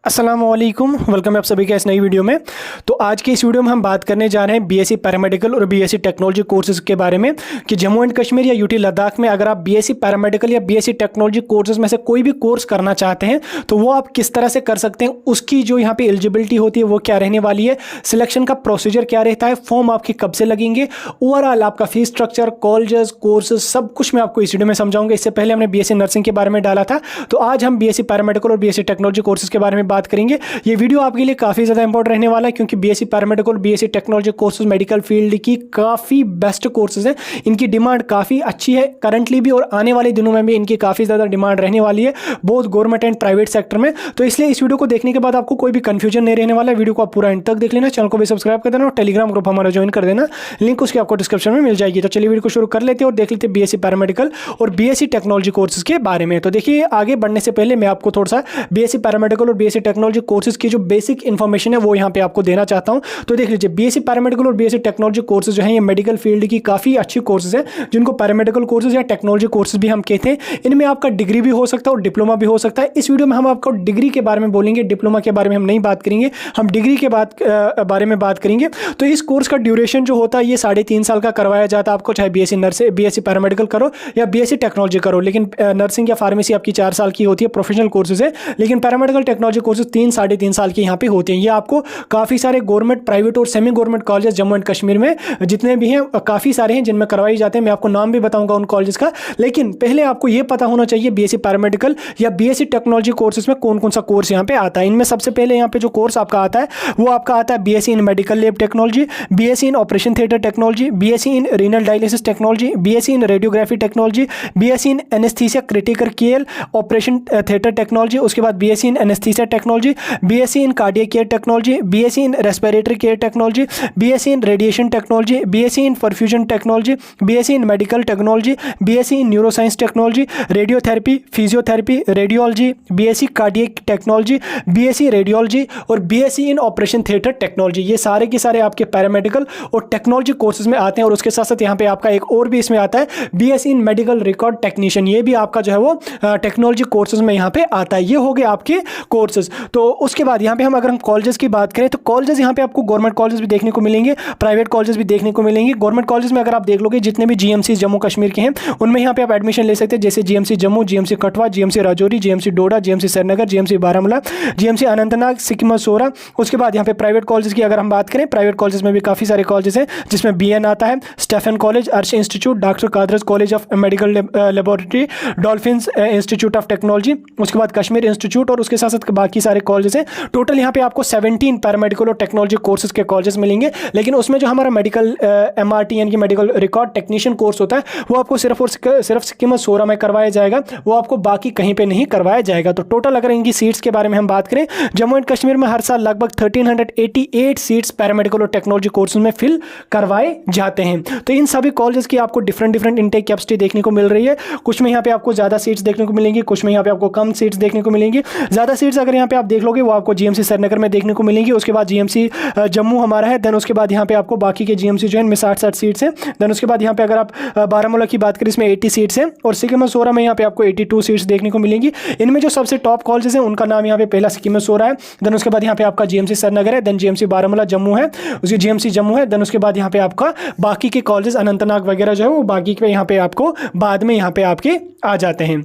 अस्सलामुअलैकुम, वेलकम है आप सभी का इस नई वीडियो में। तो आज की इस वीडियो में हम बात करने जा रहे हैं बीएससी पैरामेडिकल और बीएससी टेक्नोलॉजी कोर्सेज के बारे में कि जम्मू एंड कश्मीर या यूटी लद्दाख में अगर आप बीएससी पैरामेडिकल या बीएससी टेक्नोलॉजी कोर्सेज में से कोई भी कोर्स करना चाहते हैं तो वो आप किस तरह से कर सकते हैं, उसकी जो यहाँ पे एलिजिबिलिटी होती है वो क्या रहने वाली है, सिलेक्शन का प्रोसीजर क्या रहता है, फॉर्म आपके कब से लगेंगे, ओवरऑल आपका फीस स्ट्रक्चर, कॉलेजेस, कोर्सेज सब कुछ मैं आपको इस वीडियो में समझाऊंगा। इससे पहले हमने बीएससी नर्सिंग के बारे में डाला था, तो आज हम बीएससी पैरामेडिकल और बीएससी टेक्नोलॉजी कोर्सेज के बारे में बात करेंगे। ये वीडियो आपके लिए काफ़ी ज़्यादा इंपॉर्टेंट रहने वाला है क्योंकि BSc paramedical, BSc technology courses medical field की काफ़ी बेस्ट कोर्सेज हैं। इनकी डिमांड काफ़ी अच्छी है करंटली भी, और आने वाले दिनों में भी इनकी काफ़ी ज़्यादा डिमांड रहने वाली है both government and private sector में। तो इसलिए इस वीडियो को देखने के बाद आपको कोई भी कंफ्यूजन नहीं रहने वाला है। वीडियो को आप पूरा एंड तक देख लेना, चैनल को भी सब्सक्राइब कर देना और टेलीग्राम ग्रुप हमारा ज्वाइन कर देना, लिंक उसकी आपको डिस्क्रिप्शन में मिल जाएगी। तो चलिए वीडियो को शुरू कर लेते हैं और देख लेते हैं बीएससी पैरामेडिकल और बीएससी टेक्नोलॉजी कोर्सेज के बारे में। तो देखिए, आगे बढ़ने से पहले मैं आपको थोड़ा सा बीएससी पैरामेडिकल और बीएससी टेक्नोलॉजी कोर्सेज की जो बेसिक इन्फॉर्मेशन है वो यहाँ पे आपको देना चाहता हूँ। तो देख लीजिए, बीएससी पैरामेडिकल और बीएससी टेक्नोलॉजी कोर्सेज जो है ये मेडिकल फील्ड की काफ़ी अच्छी कोर्सेज है, जिनको पैरामेडिकल कोर्सेज या टेक्नोलॉजी कोर्सेज भी हम कहते हैं। इनमें आपका डिग्री भी हो सकता है और डिप्लोमा भी हो सकता है। इस वीडियो में हम आपको डिग्री के बारे में बोलेंगे, डिप्लोमा के बारे में हम नहीं बात करेंगे, हम डिग्री के बारे में बात करेंगे। तो इस कोर्स का ड्यूरेशन जो होता है ये 3.5 साल का करवाया जाता है आपको, चाहे बीएससी पैरामेडिकल करो या बीएससी टेक्नोलॉजी करो। लेकिन नर्सिंग या फार्मेसी आपकी 4 साल की होती है, प्रोफेशनल कोर्सेज है, लेकिन पैरामेडिकल टेक्नोलॉजी कोर्सेज 3-3.5 साल के यहाँ पे होते हैं। ये आपको काफ़ी सारे गवर्नमेंट, प्राइवेट और semi government college Jammu and Kashmir में जितने भी हैं काफ़ी सारे हैं जिनमें करवाई जाते हैं। मैं आपको नाम भी बताऊंगा उन कॉलेज का, लेकिन पहले आपको ये पता होना चाहिए बीएससी पैरामेडिकल या बीएससी टेक्नोलॉजी कोर्सेज में कौन कौन सा कोर्स यहाँ पे आता है। इनमें सबसे पहले यहाँ पे जो कोर्स आपका आता है वो आपका आता है BSc in medical lab technology, BSc in operation theatre technology, BSc in renal dialysis technology, BSc in radiography technology, BSc in anaesthesia critical care operation theatre technology, उसके बाद BSc in anaesthesia technology, BSc in cardiac care technology, BSc in respiratory care technology, BSc in radiation technology, BSc in perfusion technology, BSc in medical technology, BSc in neuroscience technology, radiotherapy, physiotherapy, radiology, BSc cardiac technology, BSc radiology और BSc in operation theatre technology. ये सारे के सारे आपके paramedical और technology courses में आते हैं। और उसके साथ साथ यहाँ पे आपका एक और भी इसमें आता है BSc in medical record technician, ये भी आपका जो है वो टेक्नोलॉजी कोर्सेज में यहाँ पे आता है। ये हो गए आपके कोर्सेज। तो उसके बाद यहाँ पे अगर हम कॉलेजेस की बात करें तो कॉलेजेस यहाँ पे आपको गवर्नमेंट कॉलेज भी देखने को मिलेंगे, प्राइवेट कॉलेज भी देखने को मिलेंगे। गवर्नमेंट कॉलेज में अगर आप देख लोगे जितने भी जीएमसी जम्मू कश्मीर के हैं उनमें यहाँ पे आप एडमिशन ले सकते हैं, जैसे GMC Jammu, GMC Kathua, GMC Rajouri, GMC Doda, GMC Srinagar, GMC Baramulla, GMC Anantnag, SKIMS Soura. उसके बाद यहाँ पे प्राइवेट कॉलेज की अगर हम बात करें, प्राइवेट कॉलेज में भी काफ़ी सारे कॉलेज हैं जिसमें बीएन आता है, Stephen college, Arsh institute, doctor कादरस college of medical laboratory, Dolphins institute of technology, उसके बाद कश्मीर इंस्टीट्यूट और उसके साथ साथ बाकी सारे कॉलेज हैं। टोटल यहाँ पे आपको 17 पैरामेडिकल और टेक्नोलॉजी कोर्सेज के कॉलेजेस मिलेंगे। लेकिन उसमें जो हमारा मेडिकल एमआरटी यानी कि मेडिकल रिकॉर्ड टेक्नीशियन कोर्स होता है वो आपको सिर्फ और सिर्फ सिक्किम सोरा में करवाया जाएगा, वो आपको बाकी कहीं पे नहीं करवाया जाएगा। तो टोटल अगर इनकी सीट्स के बारे में हम बात करें, जम्मू एंड कश्मीर में हर साल लगभग 1388 सीट्स पैरामेडिकल और टेक्नोलॉजी कोर्सेज में फिल करवाए जाते हैं। तो इन सभी कॉलेजेस की आपको डिफरेंट इनटेक कैपेसिटी देखने को मिल रही है। कुछ में यहाँ पे आपको ज़्यादा सीट्स देखने को मिलेंगी, कुछ में यहाँ पे आपको कम सीट्स देखने को मिलेंगी। ज़्यादा सीट्स अगर यहाँ पे आप देख लोगे वो आपको जीएमसी श्रीनगर में देखने को मिलेंगी, उसके बाद जीएमसी जम्मू हमारा है, देन उसके बाद यहाँ पे आपको बाकी के जीएमसी जो है इनमें 60 सीट्स हैं। देन उसके बाद यहाँ पे अगर आप बारामूला की बात करें इसमें 80 सीट्स हैं और सिक्किम सोरा में यहाँ पे आपको 82 सीट्स देखने को मिलेंगी। इनमें जो सबसे टॉप कॉलेजेस हैं उनका नाम यहाँ पे पहला सिक्किम सोरा है, देन उसके बाद यहाँ पे आपका जीएमसी श्रीनगर है, देन जीएमसी बारामूला जम्मू है, उसकी जीएमसी जम्मू है, देन उसके बाद यहाँ पे आपका बाकी के कॉलेजेस अनंतनाग वगैरह जो है वो बाकी के यहाँ पे आपको बाद में यहाँ पे आपके आ जाते हैं।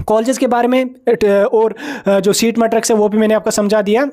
कॉलेजेस के बारे में और जो सीट मैट्रिक्स है वो भी मैंने आपको समझा दिया।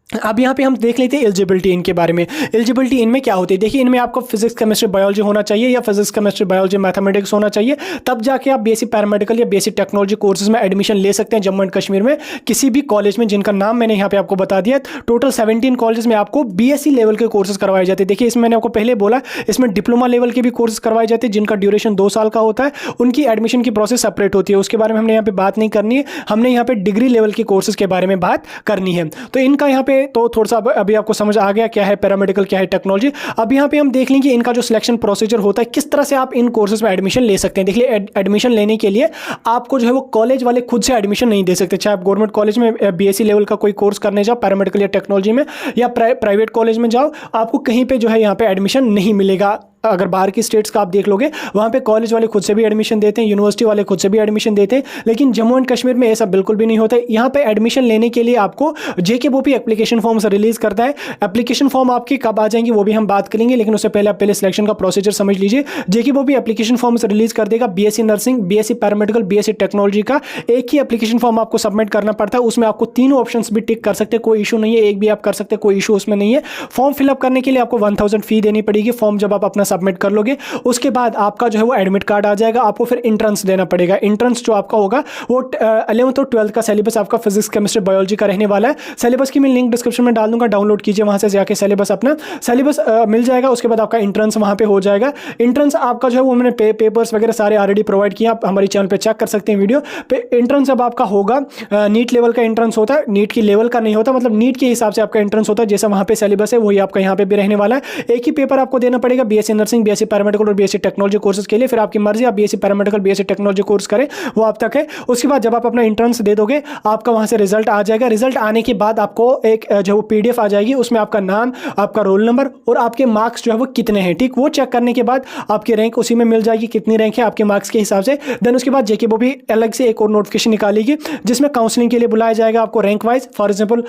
अब यहाँ पे हम देख लेते हैं एलिजिबिलिटी इनके बारे में। एलिजिबिलिटी इनमें क्या होती है, देखिए इनमें आपको फिजिक्स केमिस्ट्री बायोलॉजी होना चाहिए या फिजिक्स केमिस्ट्री बायोलॉजी मैथमेटिक्स होना चाहिए, तब जाके आप बीएससी पैरामेडिकल या बीएससी टेक्नोलॉजी कोर्सेज में एडमिशन ले सकते हैं जम्मू एंड कश्मीर में किसी भी कॉलेज में, जिनका नाम मैंने यहाँ पे आपको बता दिया। टोटल 17 कॉलेज में आपको बीएससी लेवल के कोर्सेज करवाए जाते हैं। देखिए इसमें मैंने आपको पहले बोला, इसमें डिप्लोमा लेवल के भी कोर्सेज करवाए जाते हैं जिनका ड्यूरेशन 2 साल का होता है, उनकी एडमिशन की प्रोसेस सेपरेट होती है, उसके बारे में हमने यहाँ पे बात नहीं करनी है। हमने यहाँ पे डिग्री लेवल के कोर्सेज के बारे में बात करनी है। तो इनका यहाँ पे तो थोड़ा सा अभी आपको समझ आ गया क्या है पैरामेडिकल, क्या है टेक्नोलॉजी। अब यहाँ पे हम देख लेंगे इनका जो सिलेक्शन प्रोसीजर होता है, किस तरह से आप इन कोर्सेज में एडमिशन ले सकते हैं। देखिए एडमिशन लेने के लिए आपको जो है वो कॉलेज वाले खुद से एडमिशन नहीं दे सकते, चाहे आप गवर्नमेंट कॉलेज में बीएससी लेवल का कोई कोर्स करने जाओ पैरामेडिकल या टेक्नोलॉजी में, या प्राइवेट कॉलेज में जाओ, आपको कहीं पे जो है यहाँ पे एडमिशन नहीं मिलेगा अगर बाहर की स्टेट्स का आप देख लोगे वहाँ पे कॉलेज वाले खुद से भी एडमिशन देते हैं, यूनिवर्सिटी वाले खुद से भी एडमिशन देते हैं, लेकिन जम्मू एंड कश्मीर में ऐसा बिल्कुल भी नहीं होता है। यहाँ पे एडमिशन लेने के लिए आपको जेकेबीओपी एप्लीकेशन फॉर्म्स रिलीज करता है। एप्लीकेशन फॉर्म आपकी कब आ जाएंगी वो भी हम बात करेंगे, लेकिन उससे पहले आप पहले सिलेक्शन का प्रोसीजर समझ लीजिए। जेकेबीओपी एप्लीकेशन फॉर्म्स रिलीज कर देगा BSc nursing, BSc paramedical, BSc technology का एक ही एप्लीकेशन फॉर्म आपको सबमिट करना पड़ता है। उसमें आपको तीनों ऑप्शंस भी टिक कर सकते हैं, कोई इशू नहीं है, एक भी आप कर सकते हैं, कोई इशू उसमें नहीं है। फॉर्म फिलअप करने के लिए आपको 1000 फी देनी पड़ेगी। फॉर्म जब आप अपना सबमिट कर लोगे उसके बाद आपका जो है वो एडमिट कार्ड आ जाएगा। आपको फिर एंट्रेंस देना पड़ेगा। एंट्रेंस जो आपका होगा वो 11th और 12th का सिलेबस आपका फिजिक्स, केमिस्ट्री, बायोलॉजी का रहने वाला है। सिलेबस की मैं लिंक डिस्क्रिप्शन में डाल दूंगा, डाउनलोड कीजिए वहां से जाके सिलेबस अपना सिलेबस मिल जाएगा। उसके बाद आपका एंट्रेंस वहां पे हो जाएगा। एंट्रेंस आपका जो है वो मैंने पेपर्स वगैरह सारे ऑलरेडी प्रोवाइड किया, आप हमारे चैनल पे चेक कर सकते हैं वीडियो पे। एंट्रेंस अब आपका होगा नीट लेवल का एंट्रेंस होता है, नीट की लेवल का नहीं होता, मतलब नीट के हिसाब से आपका एंट्रेंस होता है। जैसा वहां पे सिलेबस है वही आपका यहाँ पे भी रहने वाला है। एक ही पेपर आपको देना पड़ेगा बीएससी नर्सिंग, बीएससी पैरामेडिकल और बीएससी टेक्नोलॉजी कोर्सेज के लिए। फिर आपकी मर्जी, आप BSc paramedical, BSc technology course करें, वो आप तक है। उसके बाद जब आप अपना एंट्रेंस दे दोगे आपका वहां से रिजल्ट आ जाएगा। रिजल्ट आने के बाद आपको एक जो पीडीएफ आ जाएगी, उसमें आपका नाम, आपका रोल नंबर और आपके मार्क्स जो है वो कितने हैं, ठीक, वो चेक करने के बाद आपकी रैंक उसी में मिल जाएगी, कितनी रैंक है आपके मार्क्स के हिसाब से। देन उसके बाद जेकेबीओपी अलग से एक और नोटिफिकेशन निकालेगी जिसमें काउंसलिंग के लिए बुलाया जाएगा आपको rank wise. For example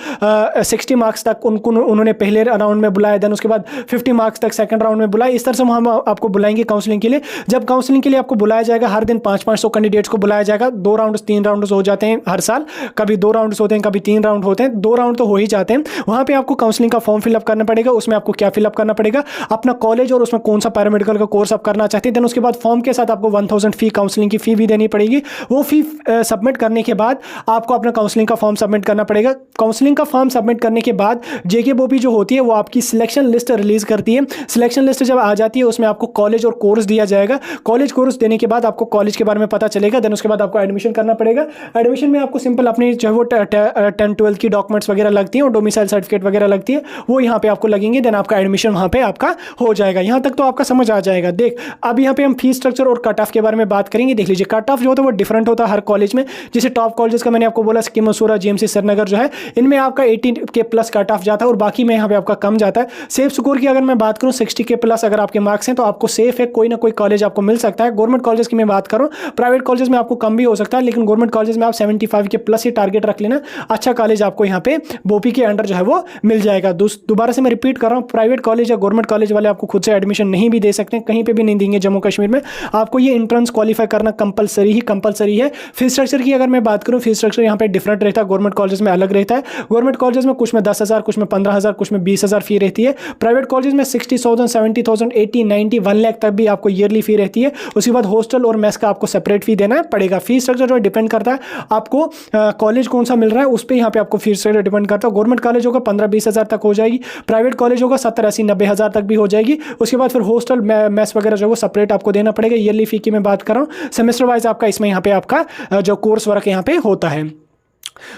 60 marks तक उनको उन्होंने पहले राउंड में बुलाया, देन उसके बाद 50 मार्क्स तक सेकंड राउंड में बुलाया। इस तरह से हम आपको बुलाएंगे काउंसलिंग के लिए। जब काउंसलिंग के लिए आपको बुलाया जाएगा, हर दिन 500-500 कैंडिडेट्स को बुलाया जाएगा। 2 राउंड 3 राउंड हो जाते हैं हर साल, कभी 2 राउंड होते हैं, कभी 3 राउंड होते हैं, 2 राउंड तो हो ही जाते हैं। वहां पे आपको काउंसलिंग का फॉर्म फिलअप करना पड़ेगा। उसमें आपको क्या फिलअप करना पड़ेगा, अपना कॉलेज और उसमें कौन सा पैरामेडिकल का कोर्स आप करना चाहते हैं। देन उसके बाद फॉर्म के साथ आपको 1000 फी, काउंसलिंग की फी भी देनी पड़ेगी। वो फी सबमिट करने के बाद आपको अपना काउंसलिंग का फॉर्म सबमिट करना पड़ेगा। काउंसलिंग का फॉर्म सबमिट करने के बाद जेकेबीओपी जो होती है वो आपकी सिलेक्शन लिस्ट रिलीज करती है। सिलेक्शन लिस्ट जब आ जाती है उसमें आपको कॉलेज और कोर्स दिया जाएगा। कॉलेज कोर्स देने के बाद आपको कॉलेज के बारे में पता चलेगा। देन उसके बाद आपको एडमिशन करना पड़ेगा। एडमिशन में आपको सिंपल अपनी जो है वो 10-12 की डॉक्यूमेंट्स वगैरह लगती है और डोमिसाइल सर्टिफिकेट वगैरह लगती है, वो यहाँ पे आपको लगेंगे। देन आपका एडमिशन वहाँ पे आपका हो जाएगा। यहाँ तक तो आपका समझ आ जाएगा। देख, अब यहाँ पे हम फीस स्ट्रक्चर और कट ऑफ के बारे में बात करेंगे। देख लीजिए, कट ऑफ जो होता है वो डिफरेंट होता है हर कॉलेज में। जैसे टॉप कॉलेज का मैंने आपको बोला, स्कीम मसूरा, जेएमसी श्रीनगर जो है, इनमें आपका 80 के प्लस कट ऑफ जाता है और बाकी में यहाँ पे आपका कम जाता है। सेफ स्कोर की अगर मैं बात करूँ 60 के प्लस अगर आपके मार्क्स हैं तो आपको सेफ है, कोई ना कोई कॉलेज आपको मिल सकता है। गवर्नमेंट कॉलेज की मैं बात करूँ, प्राइवेट कॉलेज में आपको कम भी हो सकता है, लेकिन गवर्नमेंट कॉलेज में आप 75 के प्लस ही टारगेट रख लेना। अच्छा कॉलेज आपको यहाँ पे बोपी के अंडर जो है वो मिल जाएगा। दोबारा से मैं रिपीट कर रहा हूँ, प्राइवेट कॉलेज या गवर्नमेंट कॉलेज वाले आपको खुद से एडमिशन नहीं भी दे सकते, कहीं पे भी नहीं देंगे जम्मू कश्मीर में। आपको ये एंट्रेंस क्वालिफाई करना कंपलसरी है। फीस स्ट्रक्चर की अगर मैं बात करूँ, फीस स्ट्रक्चर यहाँ पे डिफरेंट रहता है, गवर्नमेंट कॉलेज में अलग रहता है। गवर्नमेंट कॉलेज में कुछ में 10,000, कुछ में 15,000, कुछ में 20,000 फी रहती है। प्राइवेट कॉलेज में 60,000, 70,000, 80, 90, 1 लाख तक भी आपको ईयरली फी रहती है। उसके बाद हॉस्टल और मेस का आपको सेपरेट फी देना पड़ेगा। फीस स्ट्रक्चर जो डिपेंड करता है आपको कॉलेज कौन सा मिल रहा है उस पर यहाँ पे आपको फीस स्ट्रक्चर डिपेंड करता है। गवर्नमेंट कॉलेज होगा 15-20 हज़ार तक हो जाएगी, प्राइवेट कॉलेज होगा 70-80-90 हज़ार तक भी हो जाएगी। उसके बाद फिर हॉस्टल मेस वगैरह जो वो सेपरेट आपको देना पड़ेगा। ईयरली फी की मैं बात कर रहा हूँ, सेमेस्टर वाइज आपका इसमें यहाँ पे आपका जो कोर्स वर्क यहाँ पे होता है।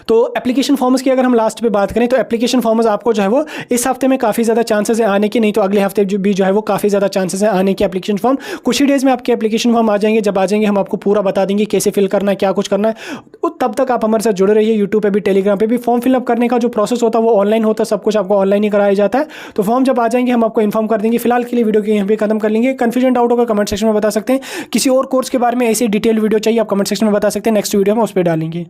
तो एप्लीकेशन फॉर्म्स की अगर हम लास्ट पे बात करें तो एप्लीकेशन फॉर्म्स आपको जो है वो इस हफ्ते में काफ़ी ज़्यादा चांसेस है आने की, नहीं तो अगले हफ्ते जो है वो काफ़ी ज़्यादा चांसेस है आने की एप्लीकेशन फॉर्म। कुछ ही डेज में आपके एप्लीकेशन फॉर्म आ जाएंगे। जब आ जाएंगे हम आपको पूरा बता देंगे कैसे फिल करना है, क्या कुछ करना है। तब तक आप हमारे साथ जुड़े रहिए, यूट्यूब पे भी, टेलीग्राम पे भी। फॉर्म फिलअप करने का जो प्रोसेस होता है वो ऑनलाइन होता है, सब कुछ आपको ऑनलाइन ही कराया जाता है। तो फॉर्म जब आ जाएंगे हम आपको इन्फॉर्म कर देंगे। फिलहाल के लिए वीडियो को यहाँ पे खत्म कर लेंगे। कन्फ्यूजन डाउट होगा कमेंट सेक्शन में बता सकते हैं। किसी और कोर्स के बारे में ऐसे डिटेल वीडियो चाहिए आप कमेंट सेक्शन में बता सकते हैं, नेक्स्ट वीडियो में उस पर डालेंगे।